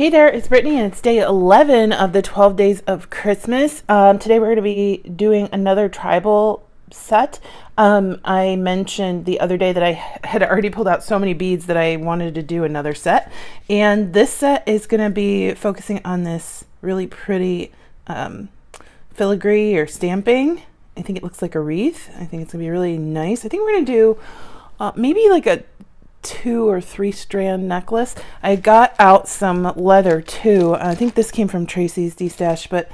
Hey there, it's Brittany, and it's day 11 of the 12 days of Christmas. Today we're going to be doing another tribal set. I mentioned the other day that I had already pulled out so many beads that I wanted to do another set. And this set is going to be focusing on this really pretty filigree or stamping. I think it looks like a wreath. I think it's going to be really nice. I think we're going to do maybe like a 2 or 3 strand necklace. I got out some leather too. I think this came from Tracy's D-Stash, but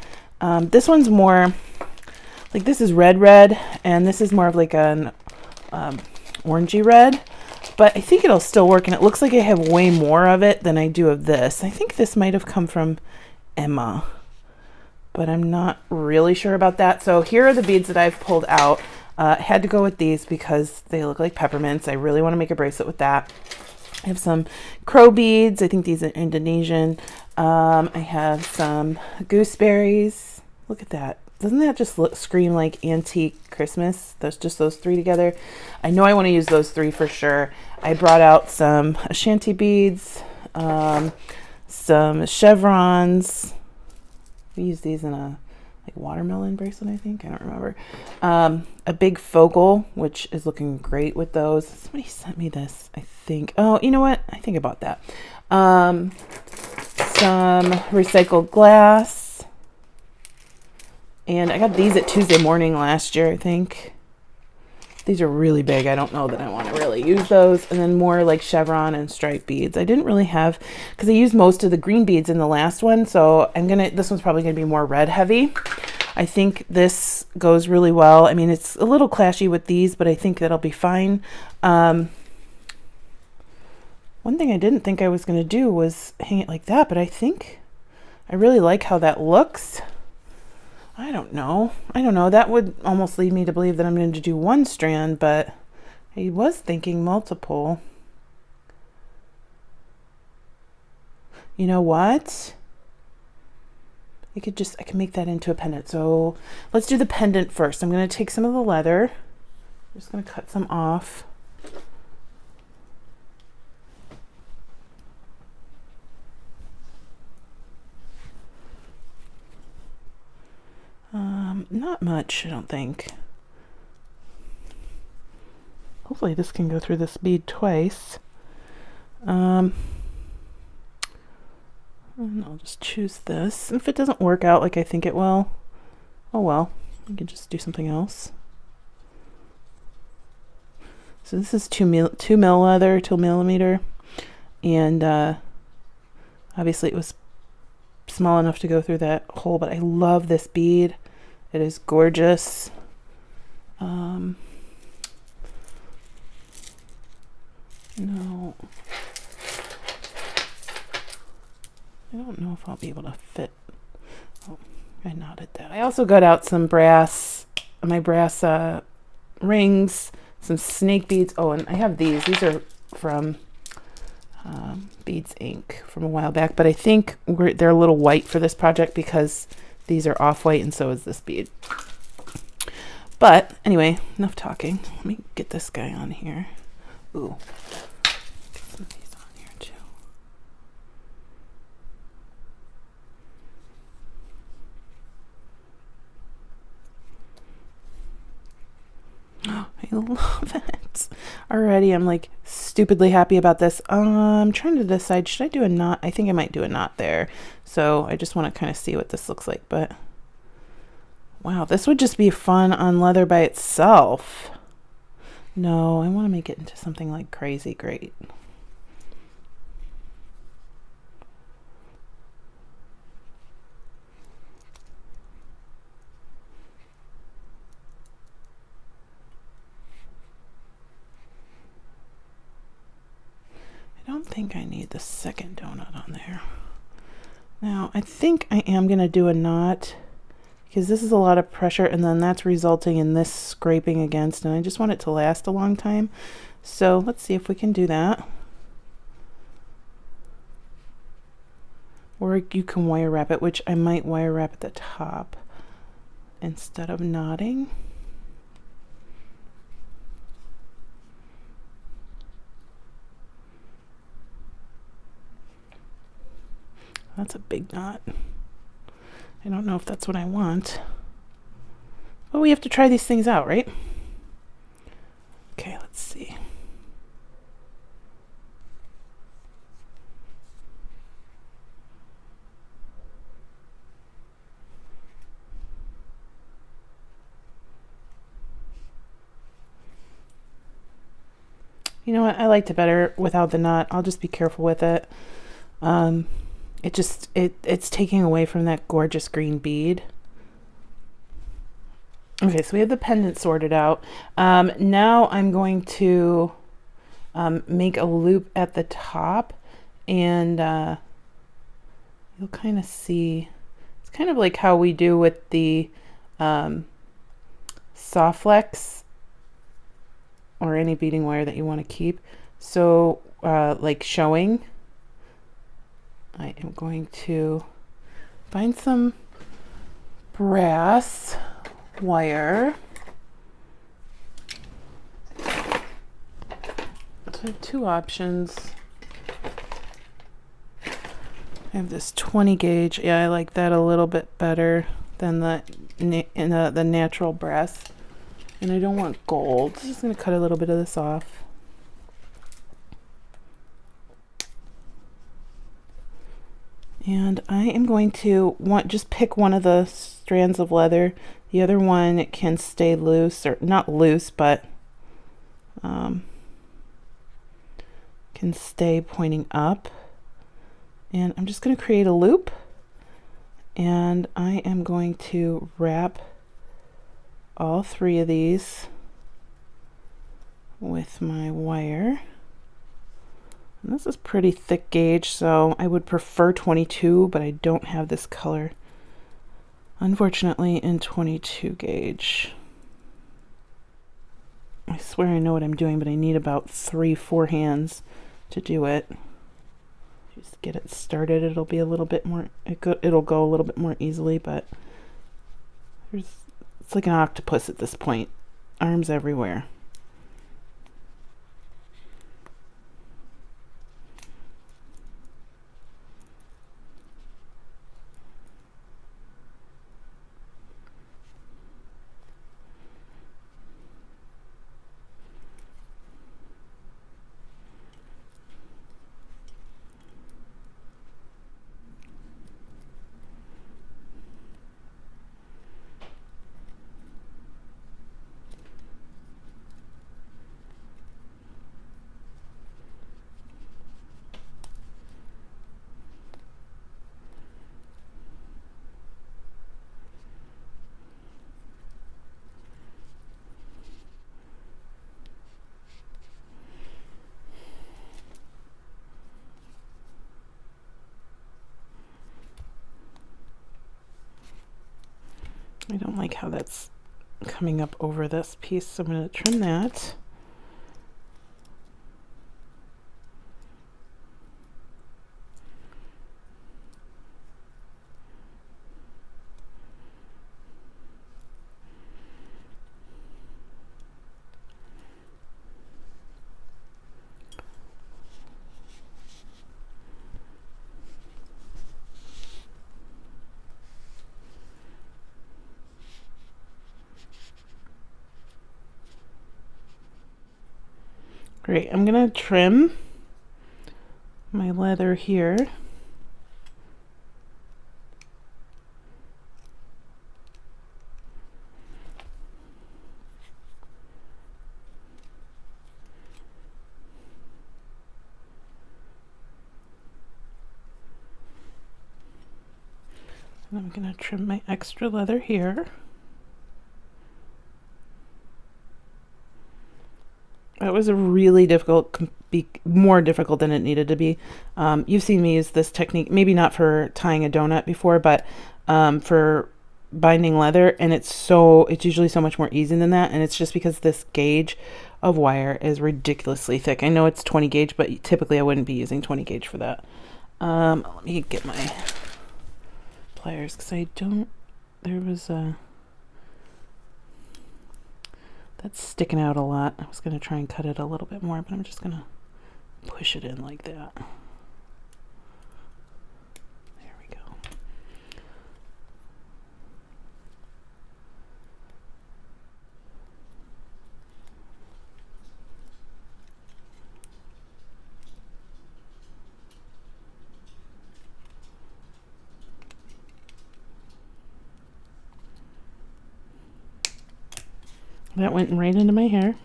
this one's more like, this is red, and this is more of like an orangey red, but I think it'll still work, and it looks like I have way more of it than I do of this. I think this might have come from Emma, but I'm not really sure about that. So here are the beads that I've pulled out. Had to go with these because they look like peppermints. I really want to make a bracelet with that. I have some crow beads. I think these are Indonesian. I have some gooseberries. Look at that. Doesn't that just scream like antique Christmas? Those 3 together. I know I want to use those 3 for sure. I brought out some Ashanti beads, some chevrons. We use these in a watermelon bracelet, I think. I don't remember. A big focal, which is looking great with those. Somebody sent me this, I think. Oh, you know what? I think I bought that. Some recycled glass. And I got these at Tuesday Morning last year, I think. These are really big. I don't know that I want to really use those. And then more like chevron and stripe beads. I didn't really have, because I used most of the green beads in the last one. So this one's probably going to be more red heavy. I think this goes really well. I mean, it's a little clashy with these, but I think that'll be fine. One thing I didn't think I was going to do was hang it like that, but I think I really like how that looks. I don't know. That would almost lead me to believe that I'm going to do 1 strand, but I was thinking multiple. You know what? I can make that into a pendant. So let's do the pendant first. I'm going to take some of the leather. I'm just going to cut some off. Not much, I don't think. Hopefully this can go through this bead twice. And I'll just choose this. If it doesn't work out like I think it will, oh well, I can just do something else. So this is 2 mil leather, 2 millimeter, and obviously it was small enough to go through that hole, but I love this bead. It is gorgeous. No, I don't know if I'll be able to fit. Oh, I knotted that. I also got out some my brass rings, some snake beads. Oh, and I have these. These are from Beads Inc. from a while back, but I think they're a little white for this project because these are off-white, and so is this bead. But anyway, enough talking. Let me get this guy on here. Ooh, get some of these on here too. I love it. Already I'm like stupidly happy about this. I'm trying to decide, should I do a knot? I think I might do a knot there. So I just want to kind of see what this looks like. But wow, this would just be fun on leather by itself. No, I want to make it into something like crazy great. I don't think I need the second donut on there. Now, I think I am going to do a knot because this is a lot of pressure, and then that's resulting in this scraping against, and I just want it to last a long time. So let's see if we can do that. Or you can wire wrap it, which I might wire wrap at the top instead of knotting. That's a big knot. I don't know if that's what I want. But we have to try these things out, right? Okay, let's see. You know what? I liked it better without the knot. I'll just be careful with it. It's taking away from that gorgeous green bead. Okay, so we have the pendant sorted out. Now I'm going to make a loop at the top, and you'll kind of see. It's kind of like how we do with the soft flex or any beading wire that you want to keep. So like showing, I am going to find some brass wire. So I have two options. I have this 20 gauge. Yeah, I like that a little bit better than the natural brass. And I don't want gold. I'm just going to cut a little bit of this off. And I am going to just pick one of the strands of leather. The other one can stay loose, or not loose, but can stay pointing up. And I'm just going to create a loop. And I am going to wrap all three of these with my wire. And this is pretty thick gauge, so I would prefer 22, but I don't have this color, unfortunately, in 22 gauge. I swear I know what I'm doing, but I need about 3-4 hands to do it. Just get it started. It'll be a little bit more, it'll go a little bit more easily, but it's like an octopus at this point. Arms everywhere. I don't like how that's coming up over this piece, so I'm going to trim that. Great, I'm gonna trim my leather here. And I'm gonna trim my extra leather here. That was a really difficult, more difficult than it needed to be. You've seen me use this technique, maybe not for tying a donut before, but for binding leather, and it's usually so much more easy than that, and it's just because this gauge of wire is ridiculously thick. I know it's 20 gauge, but typically I wouldn't be using 20 gauge for that. Let me get my pliers, because there was a... That's sticking out a lot. I was going to try and cut it a little bit more, but I'm just going to push it in like that. There That went right into my hair.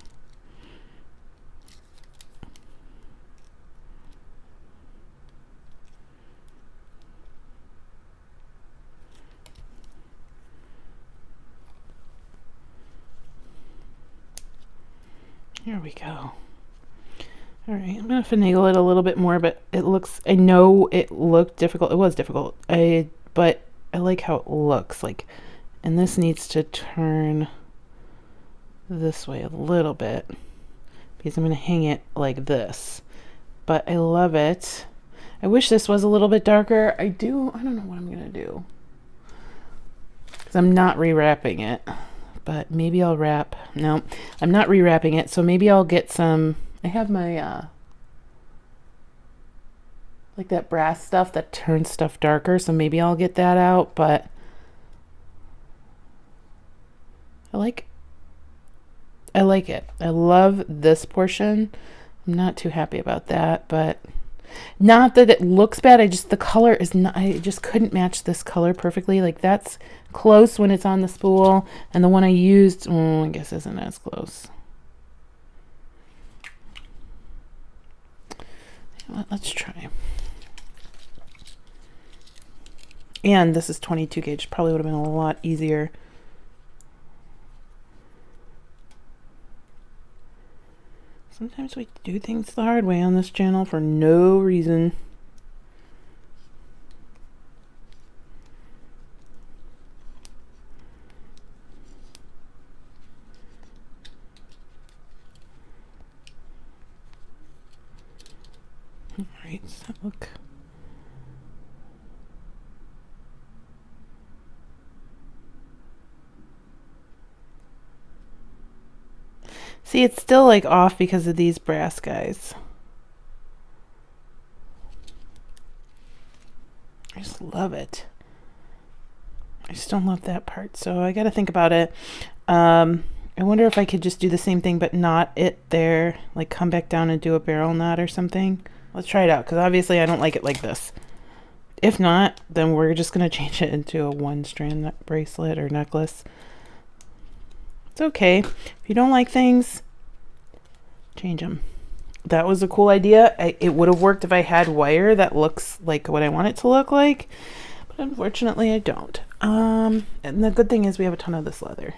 There we go. All right, I'm gonna finagle it a little bit more, but it looks, I know it looked difficult. It was difficult. But I like how it looks like, and this needs to turn this way a little bit because I'm gonna hang it like this. But I love it. I wish this was a little bit darker. I don't know what I'm gonna do because I'm not rewrapping it, but maybe I'll wrap. No, I'm not rewrapping it, so maybe I'll get some. I have my like that brass stuff that turns stuff darker, so maybe I'll get that out, but I like it. I love this portion. I'm not too happy about that, but not that it looks bad. The color is not, I just couldn't match this color perfectly. Like that's close when it's on the spool, and the one I used, I guess isn't as close. Let's try. And this is 22 gauge. Probably would have been a lot easier. Sometimes we do things the hard way on this channel for no reason. All right, does that look? See, it's still like off because of these brass guys. I just love it. I just don't love that part, so I got to think about it. I wonder if I could just do the same thing but not it there, like come back down and do a barrel knot or something. Let's try it out, because obviously I don't like it like this. If not, then we're just going to change it into a one strand bracelet or necklace. It's okay. If you don't like things, change them. That was a cool idea. It would have worked if I had wire that looks like what I want it to look like, but unfortunately I don't. And the good thing is we have a ton of this leather.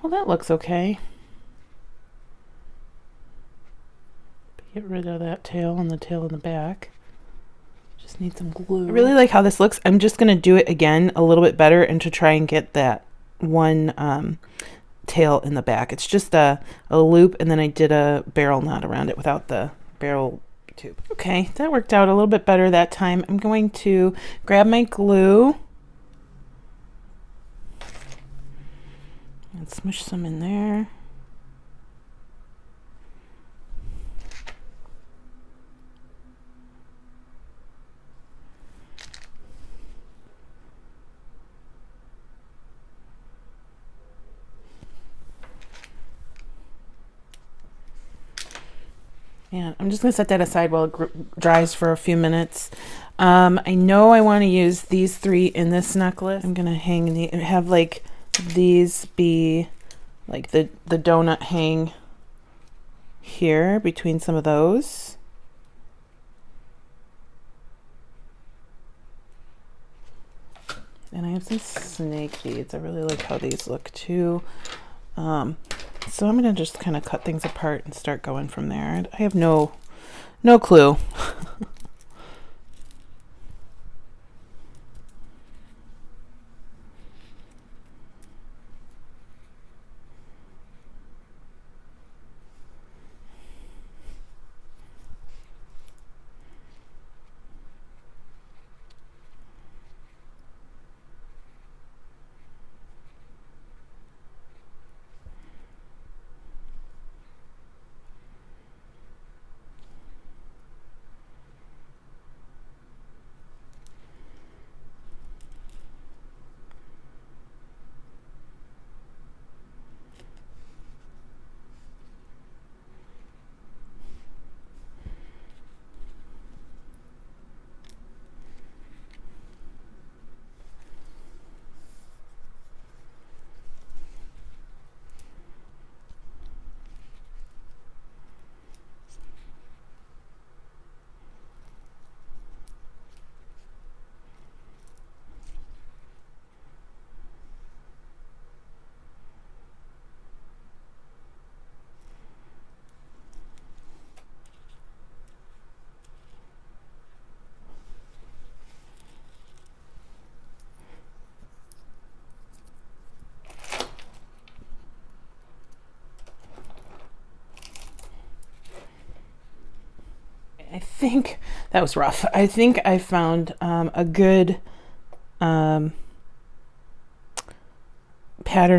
Well, that looks okay. Get rid of that tail and the tail in the back. Just need some glue. I really like how this looks. I'm just going to do it again a little bit better and to try and get that one tail in the back. It's just a loop, and then I did a barrel knot around it without the barrel tube. Okay, that worked out a little bit better that time. I'm going to grab my glue and smush some in there. And I'm just going to set that aside while it dries for a few minutes. I know I want to use these three in this necklace. I'm going to have like these be like the donut hang here between some of those. And I have some snake beads. I really like how these look too. So I'm gonna just kind of cut things apart and start going from there. I have no clue. I think that was rough. I think I found a good pattern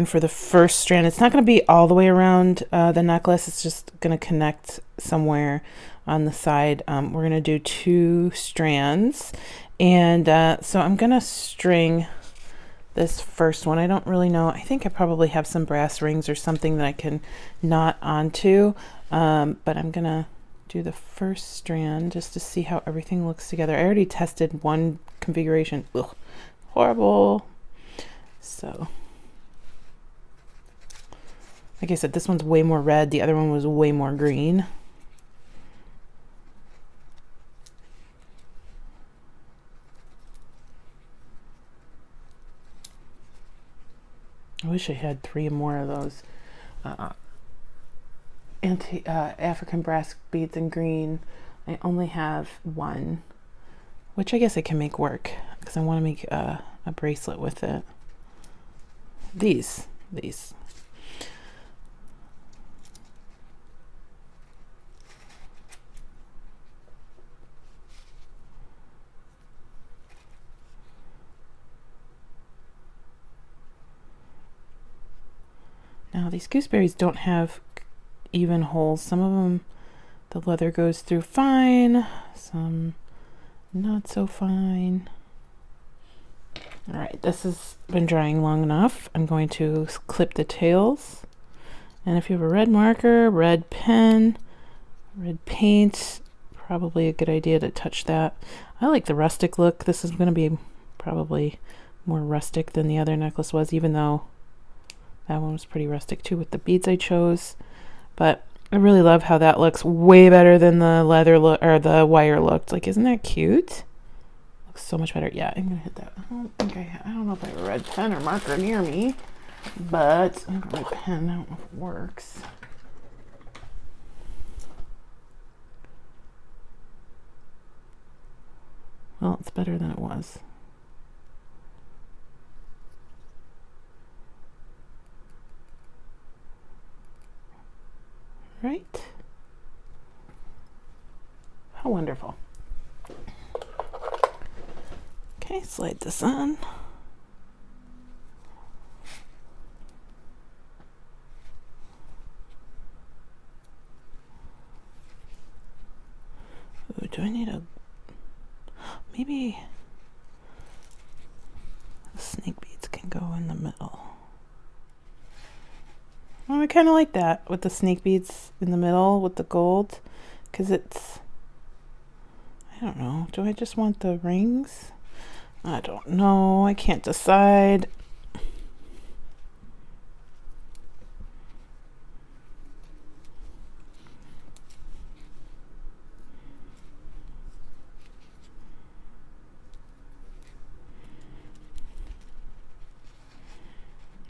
for the first strand. It's not going to be all the way around the necklace. It's just going to connect somewhere on the side. We're going to do 2 strands. And so I'm going to string this first one. I don't really know. I think I probably have some brass rings or something that I can knot onto. But I'm going to do the first strand just to see how everything looks together. I already tested one configuration. Ugh, horrible. So, like I said, this one's way more red. The other one was way more green. I wish I had 3 more of those African brass beads in green. I only have 1, which I guess I can make work because I want to make a bracelet with it. These. Now these gooseberries don't have even holes. Some of them the leather goes through fine, some not so fine. All right, this has been drying long enough. I'm going to clip the tails. And if you have a red marker, red pen, red paint, probably a good idea to touch that. I like the rustic look. This is going to be probably more rustic than the other necklace was, even though that one was pretty rustic too with the beads I chose. But I really love how that looks way better than the leather look or the wire looked. Like, isn't that cute? Looks so much better. Yeah, I'm gonna hit that. I don't know if I have a red pen or marker near me, but I have a red pen. I don't know if it works. Well, it's better than it was. Right? How wonderful. Okay, slide this on. Ooh, do I need a... Maybe the snake beads can go in the middle. Oh, I kind of like that with the snake beads in the middle with the gold, because it's... I don't know. Do I just want the rings? I don't know. I can't decide.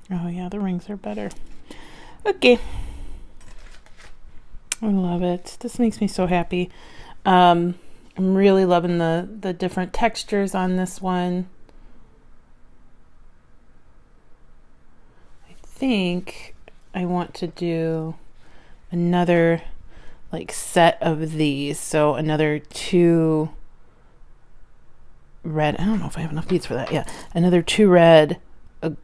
Oh yeah, the rings are better. Okay. I love it. This makes me so happy. I'm really loving the different textures on this one. I think I want to do another like set of these. So another 2 red. I don't know if I have enough beads for that. Yeah, another 2 red,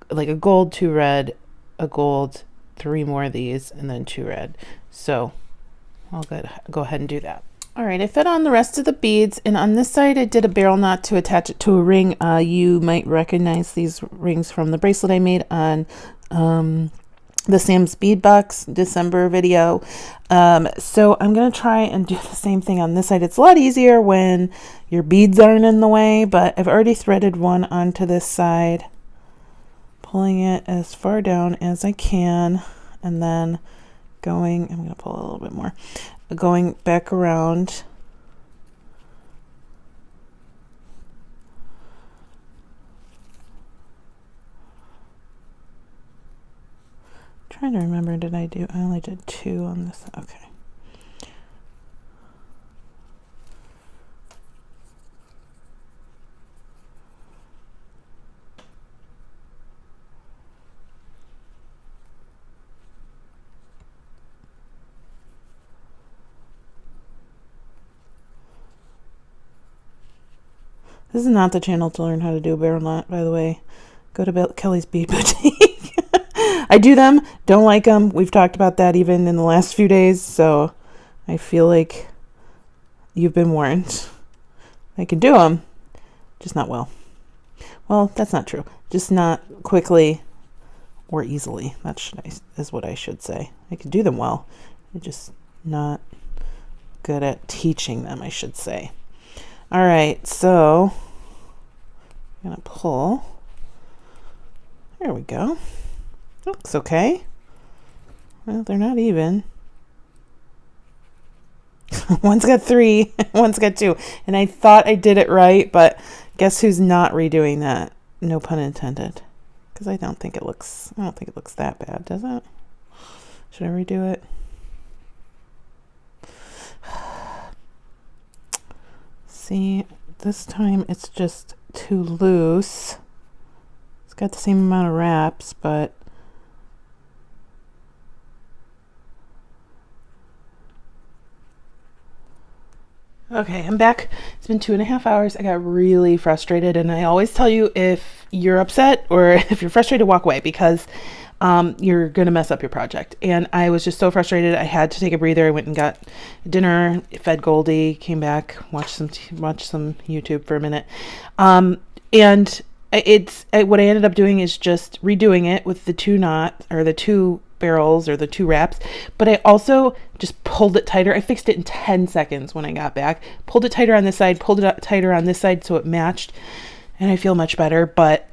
like a gold, 2 red, a gold, 3 more of these, and then 2 red. So I'll go ahead and do that. All right, I fit on the rest of the beads, and on this side I did a barrel knot to attach it to a ring. You might recognize these rings from the bracelet I made on the Sam's Bead Box December video. So I'm going to try and do the same thing on this side. It's a lot easier when your beads aren't in the way, but I've already threaded one onto this side, pulling it as far down as I can, and then I'm going to pull a little bit more, going back around. Trying to remember, I only did 2 on this. Okay. This is not the channel to learn how to do a barrel knot, by the way. Go to Kelly's Bead Boutique. I do them, don't like them. We've talked about that even in the last few days, so I feel like you've been warned. I can do them, just not well. Well, that's not true. Just not quickly or easily. Is what I should say. I can do them well. I'm just not good at teaching them, I should say. All right, so I'm going to pull. There we go. Looks okay. Well, they're not even. One's got 3, one's got 2. And I thought I did it right, but guess who's not redoing that? No pun intended. Because I don't think it looks that bad, does it? Should I redo it? See, this time it's just too loose. It's got the same amount of wraps, but okay, I'm back. It's been 2.5 hours. I got really frustrated, and I always tell you, if you're upset or if you're frustrated, walk away, because you're going to mess up your project. And I was just so frustrated. I had to take a breather. I went and got dinner, fed Goldie, came back, watched some YouTube for a minute. And what I ended up doing is just redoing it with the 2 knots, or the 2 barrels, or the 2 wraps. But I also just pulled it tighter. I fixed it in 10 seconds when I got back. Pulled it tighter on this side, pulled it tighter on this side, so it matched. And I feel much better. But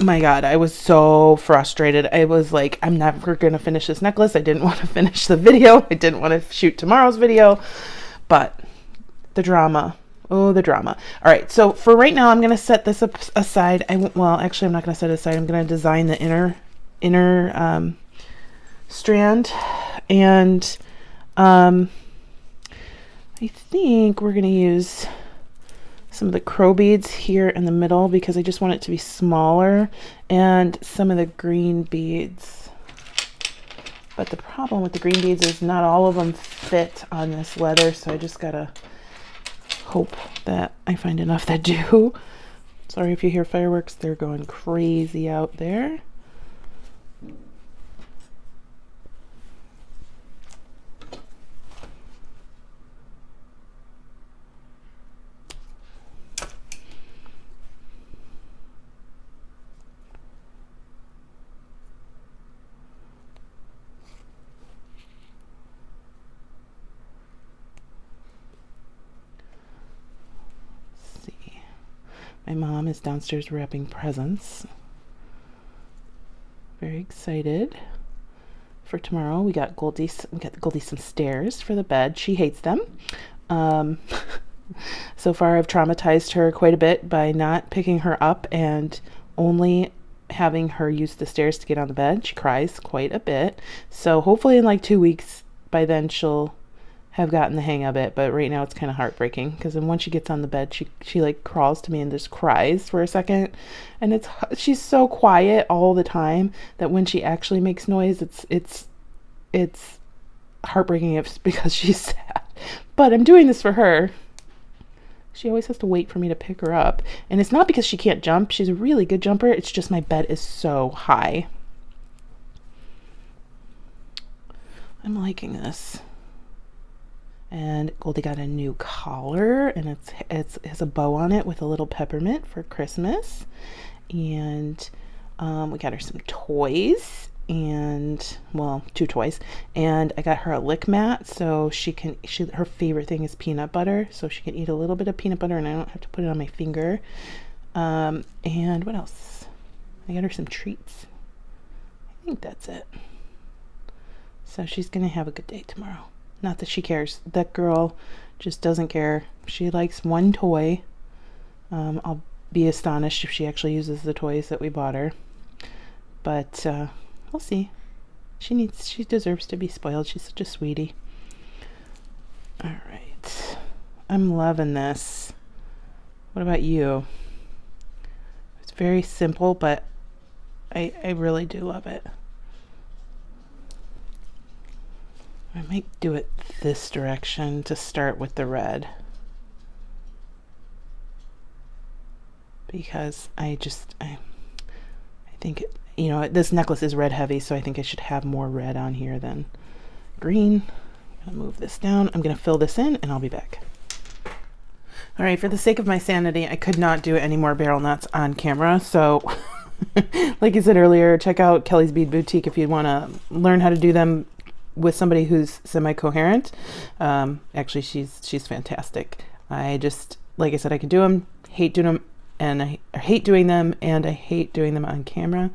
my God, I was so frustrated. I was like, I'm never going to finish this necklace. I didn't want to finish the video. I didn't want to shoot tomorrow's video. But the drama. Oh, the drama. All right. So for right now, I'm going to set this aside. Well, actually, I'm not going to set it aside. I'm going to design the inner strand. And I think we're going to use some of the crow beads here in the middle, because I just want it to be smaller, and some of the green beads. But the problem with the green beads is not all of them fit on this leather, so I just gotta hope that I find enough that do. Sorry if you hear fireworks, they're going crazy out there. My mom is downstairs wrapping presents. Very excited for tomorrow. We got Goldie some stairs for the bed. She hates them. So far I've traumatized her quite a bit by not picking her up and only having her use the stairs to get on the bed. She cries quite a bit. So hopefully in like 2 weeks, by then she'll have gotten the hang of it. But right now it's kind of heartbreaking because then once she gets on the bed, she like crawls to me and just cries for a second. And she's so quiet all the time that when she actually makes noise, it's heartbreaking because she's sad. But I'm doing this for her. She always has to wait for me to pick her up. And it's not because she can't jump. She's a really good jumper. It's just my bed is so high. I'm liking this. And Goldie got a new collar, and it has a bow on it with a little peppermint for Christmas. And we got her some toys, and well, 2 toys. And I got her a lick mat, so her favorite thing is peanut butter, so she can eat a little bit of peanut butter, and I don't have to put it on my finger. And what else? I got her some treats. I think that's it. So she's gonna have a good day tomorrow. Not that she cares. That girl just doesn't care. She likes one toy. I'll be astonished if she actually uses the toys that we bought her. But we'll see. She deserves to be spoiled. She's such a sweetie. All right. I'm loving this. What about you? It's very simple, but I really do love it. I might do it this direction to start with the red, because I think this necklace is red heavy, so I think I should have more red on here than green. I'm gonna move this down. I'm gonna fill this in and I'll be back. All right, for the sake of my sanity, I could not do any more barrel knots on camera, so like I said earlier, check out Kelly's Bead Boutique if you want to learn how to do them with somebody who's semi-coherent. Actually, she's fantastic. Like I said, I can do them, hate doing them, and I hate doing them, and I hate doing them on camera.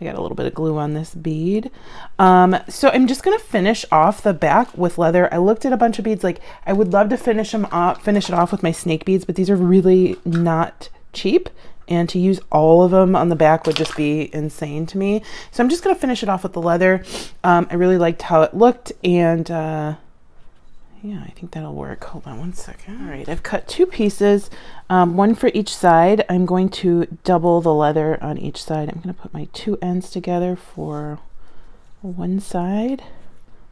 I got a little bit of glue on this bead. So I'm just gonna finish off the back with leather. I looked at a bunch of beads. Like, I would love to finish it off with my snake beads, but these are really not cheap. And to use all of them on the back would just be insane to me. So I'm just going to finish it off with the leather. I really liked how it looked, and yeah, I think that'll work. Hold on one second. All right, I've cut 2 pieces, one for each side. I'm going to double the leather on each side. I'm going to put my 2 ends together for one side.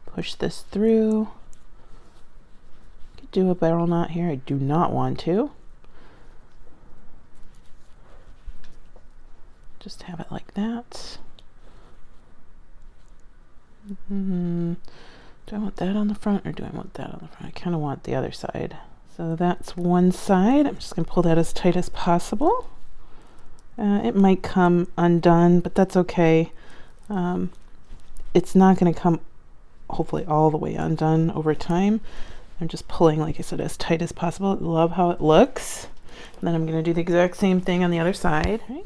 Push this through. Could do a barrel knot here. I do not want to. Just have it like that. Do I want that on the front, or do I want that on the front? I kind of want the other side. So that's one side. I'm just going to pull that as tight as possible. It might come undone, but that's okay. It's not going to come, hopefully, all the way undone over time. I'm just pulling, like I said, as tight as possible. Love how it looks. And then I'm going to do the exact same thing on the other side. Right?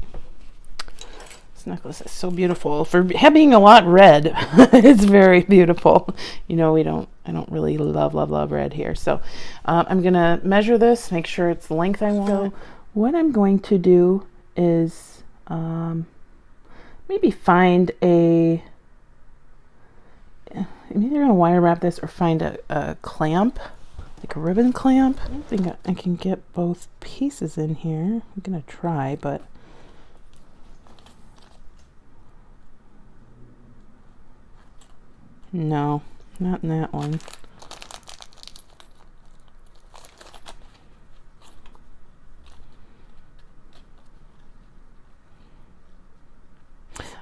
Necklace is so beautiful for having a lot red. It's very beautiful. I don't really love red here, so I'm gonna measure this, make sure it's the length I want. So what I'm going to do is maybe find I'm either gonna wire wrap this or find a clamp, like a ribbon clamp. I don't think I can get both pieces in here. I'm gonna try, but no, not in that one.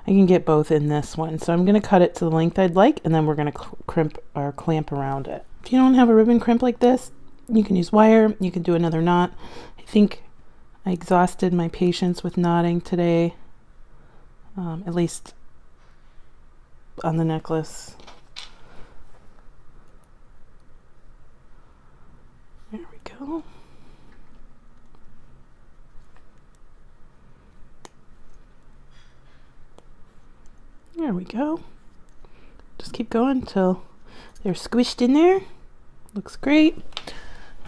I can get both in this one. So I'm going to cut it to the length I'd like, and then we're going to crimp or clamp around it. If you don't have a ribbon crimp like this, you can use wire. You can do another knot. I think I exhausted my patience with knotting today, at least on the necklace. There we go. There we go. Just keep going until they're squished in there. Looks great.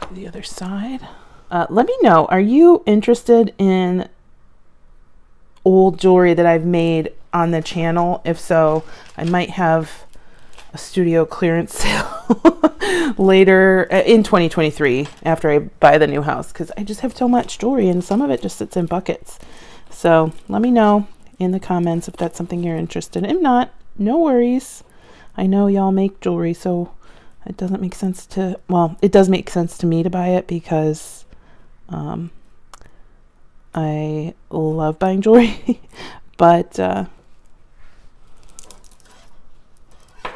Do the other side. Let me know, are you interested in old jewelry that I've made on the channel. If so, I might have a studio clearance sale later in 2023 after I buy the new house, because I just have so much jewelry and some of it just sits in buckets. So let me know in the comments if that's something you're interested in. If not, no worries. I know y'all make jewelry, so it doesn't make sense to, well, it does make sense to me to buy it because I love buying jewelry. But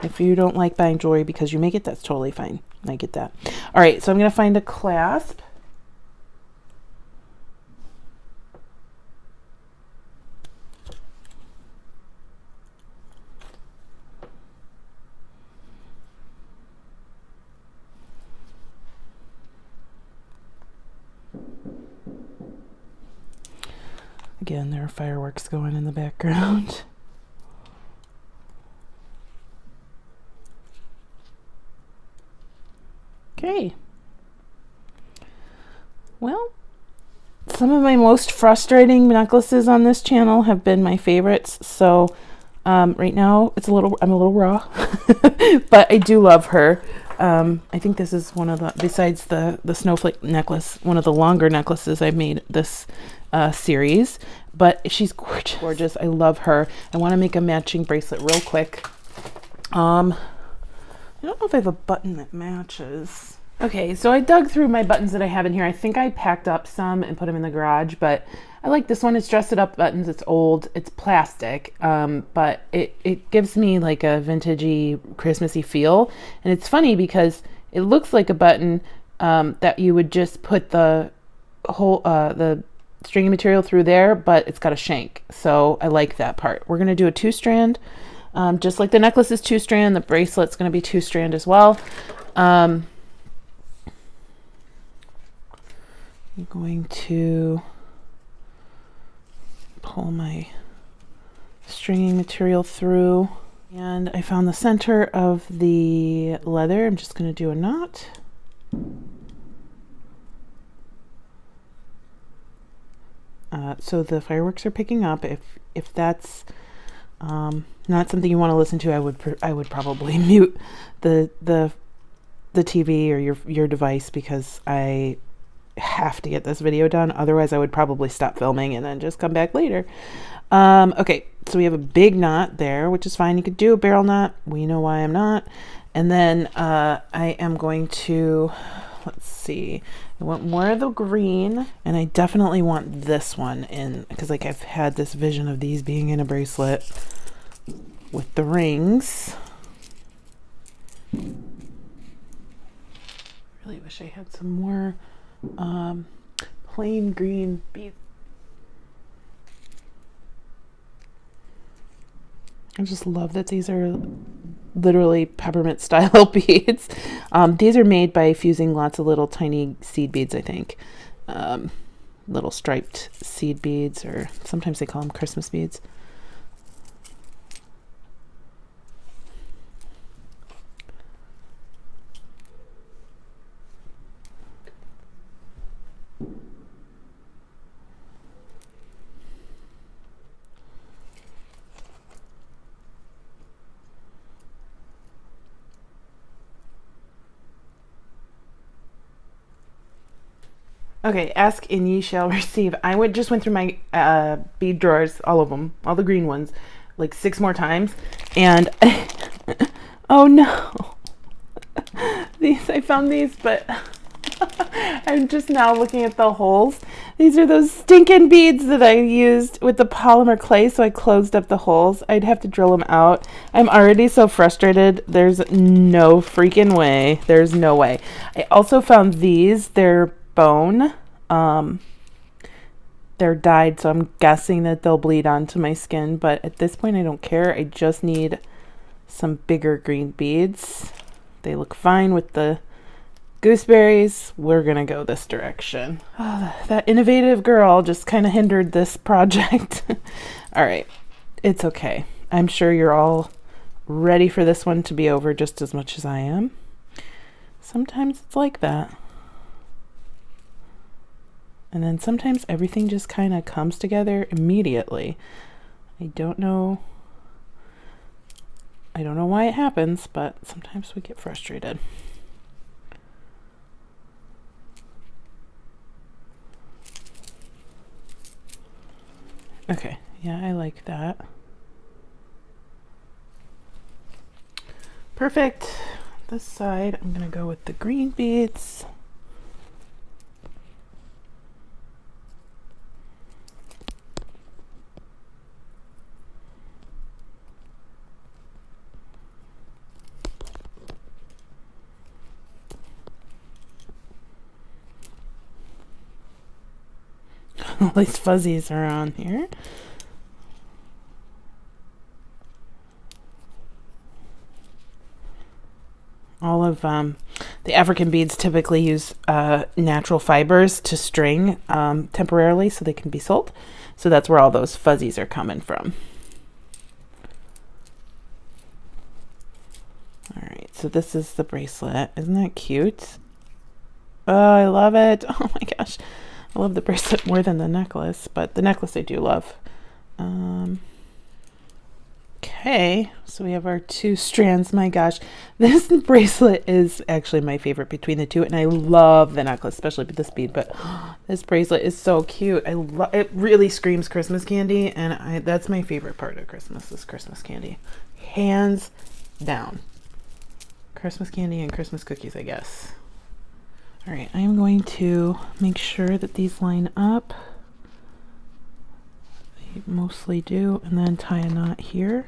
if you don't like buying jewelry because you make it, that's totally fine. I get that. All right, so I'm going to find a clasp. Again, there are fireworks going in the background. Okay. Well, some of my most frustrating necklaces on this channel have been my favorites. So right now I'm a little raw, but I do love her. I think this is one of the, besides the snowflake necklace, one of the longer necklaces I've made this series, but she's gorgeous. Gorgeous. I love her. I want to make a matching bracelet real quick. I don't know if I have a button that matches. Okay, so I dug through my buttons that I have in here. I think I packed up some and put them in the garage, but I like this one. It's dressed up buttons. It's old. It's plastic, but it gives me like a vintagey, Christmassy feel. And it's funny because it looks like a button that you would just put the whole the stringing material through there, but it's got a shank. So I like that part. We're going to do a 2-strand. Just like the necklace is 2-strand, the bracelet's going to be 2-strand as well. I'm going to pull my stringing material through, and I found the center of the leather. I'm just going to do a knot. So the fireworks are picking up. If that's not something you want to listen to, I would probably mute the TV or your device, because I have to get this video done. Otherwise I would probably stop filming and then just come back later. Okay, so we have a big knot there, which is fine. You could do a barrel knot. We know why I'm not. And then I am going to, let's see, I want more of the green, and I definitely want this one in, because like I've had this vision of these being in a bracelet with the rings. Really wish I had some more plain green beads. I just love that these are literally peppermint style beads. These are made by fusing lots of little tiny seed beads, I think. Little striped seed beads, or sometimes they call them Christmas beads. Okay, ask and ye shall receive. I just went through my bead drawers, all of them, all the green ones, like 6 more times, and oh no, I found these, but I'm just now looking at the holes. These are those stinking beads that I used with the polymer clay, so I closed up the holes. I'd have to drill them out. I'm already so frustrated. There's no freaking way. There's no way. I also found these. They're bone. They're dyed, so I'm guessing that they'll bleed onto my skin, but at this point I don't care. I just need some bigger green beads. They look fine with the gooseberries. We're gonna go this direction. Oh, that innovative girl just kind of hindered this project. All right, it's okay. I'm sure you're all ready for this one to be over just as much as I am. Sometimes it's like that. And then sometimes everything just kind of comes together immediately. I don't know why it happens, but sometimes we get frustrated. Okay, yeah, I like that. Perfect. This side, I'm gonna go with the green beads. All these fuzzies are on here. All of the African beads typically use natural fibers to string temporarily so they can be sold. So that's where all those fuzzies are coming from. All right, so this is the bracelet. Isn't that cute? Oh, I love it. Oh my gosh. I love the bracelet more than the necklace, but the necklace I do love. Okay, so we have our 2 strands. My gosh, this bracelet is actually my favorite between the 2, and I love the necklace, especially with this bead, but this bracelet is so cute. It really screams Christmas candy, and that's my favorite part of Christmas, is Christmas candy. Hands down. Christmas candy and Christmas cookies, I guess. All right, I'm going to make sure that these line up. They mostly do, and then tie a knot here.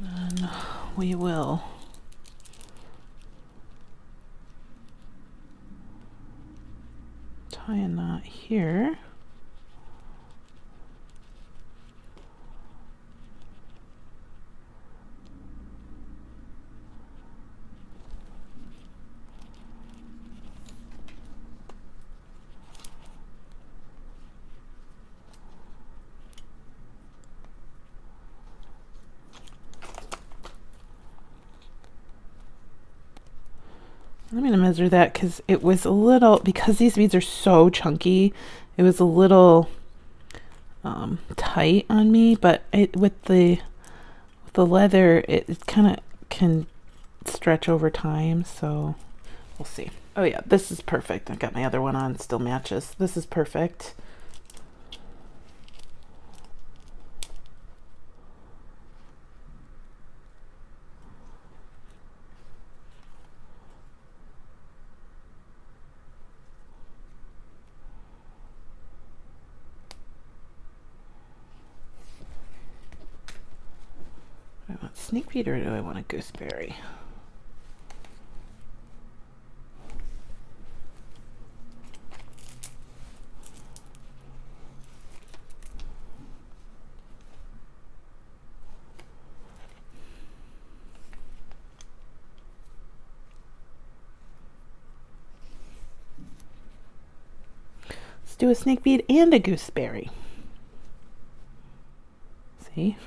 Then we will tie a knot here. I'm going to measure that because it was a little, because these beads are so chunky, it was a little tight on me, but with the leather, it kind of can stretch over time, so we'll see. Oh yeah, this is perfect. I got my other one on, still matches. This is perfect. Do I want snake bead or do I want a gooseberry? Let's do a snake bead and a gooseberry. See?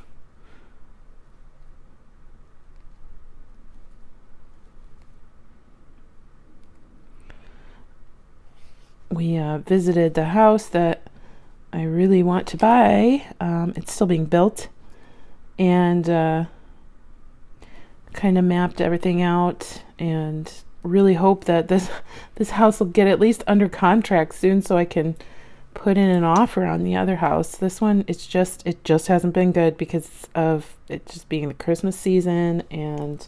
We visited the house that I really want to buy. It's still being built, and kind of mapped everything out, and really hope that this house will get at least under contract soon, so I can put in an offer on the other house. This one, it just hasn't been good because of it just being the Christmas season and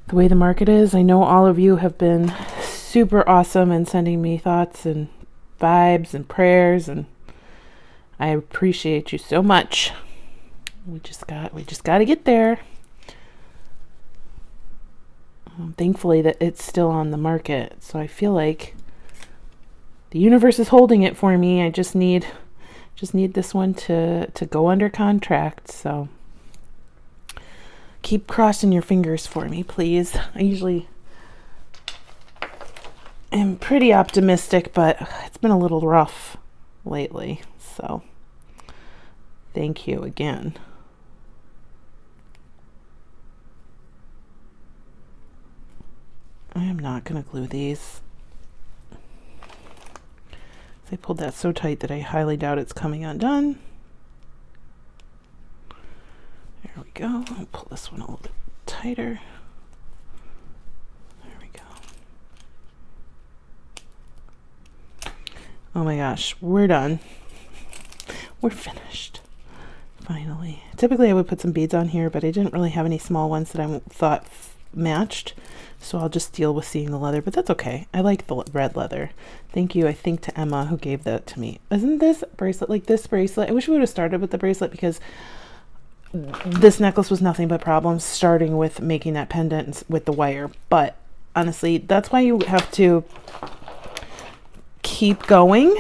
the way the market is. I know all of you have been super awesome and sending me thoughts and vibes and prayers, and I appreciate you so much. We just got to get there. Thankfully that it's still on the market, so I feel like the universe is holding it for me. I just need Just need this one to go under contract. So keep crossing your fingers for me, please. I usually am pretty optimistic, but it's been a little rough lately. So thank you again. I am not going to glue these. I pulled that so tight that I highly doubt it's coming undone. There we go. I'll pull this one a little bit tighter. There we go. Oh my gosh, we're done. We're finished. Finally. Typically I would put some beads on here, but I didn't really have any small ones that I thought matched. So I'll just deal with seeing the leather, but that's okay. I like the red leather. Thank you, I think, to Emma who gave that to me. Isn't this bracelet like this bracelet? I wish we would have started with the bracelet because this necklace was nothing but problems starting with making that pendant with the wire. But honestly, that's why you have to keep going.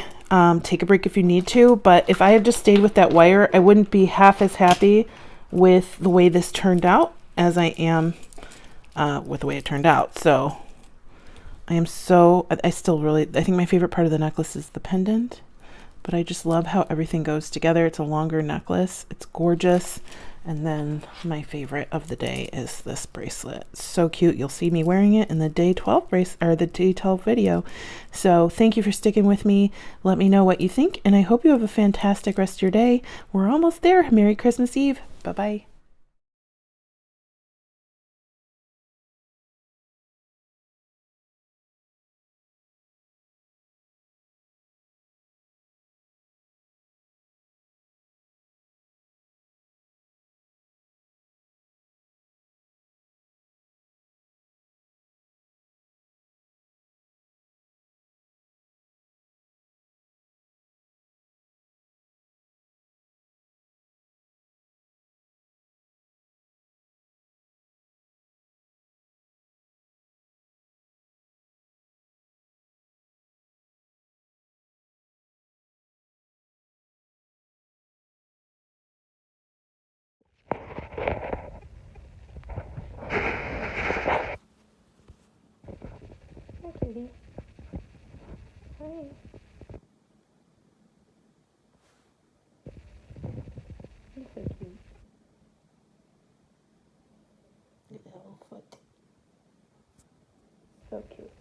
Take a break if you need to. But if I had just stayed with that wire, I wouldn't be half as happy with the way this turned out as I am with the way it turned out. So I think my favorite part of the necklace is the pendant, but I just love how everything goes together. It's a longer necklace. It's gorgeous. And then my favorite of the day is this bracelet. So cute. You'll see me wearing it in the day 12 the day 12 video. So thank you for sticking with me. Let me know what you think, and I hope you have a fantastic rest of your day. We're almost there. Merry Christmas Eve. Bye-bye. Hi, Katie. Hi. You're so cute. Little foot. So cute.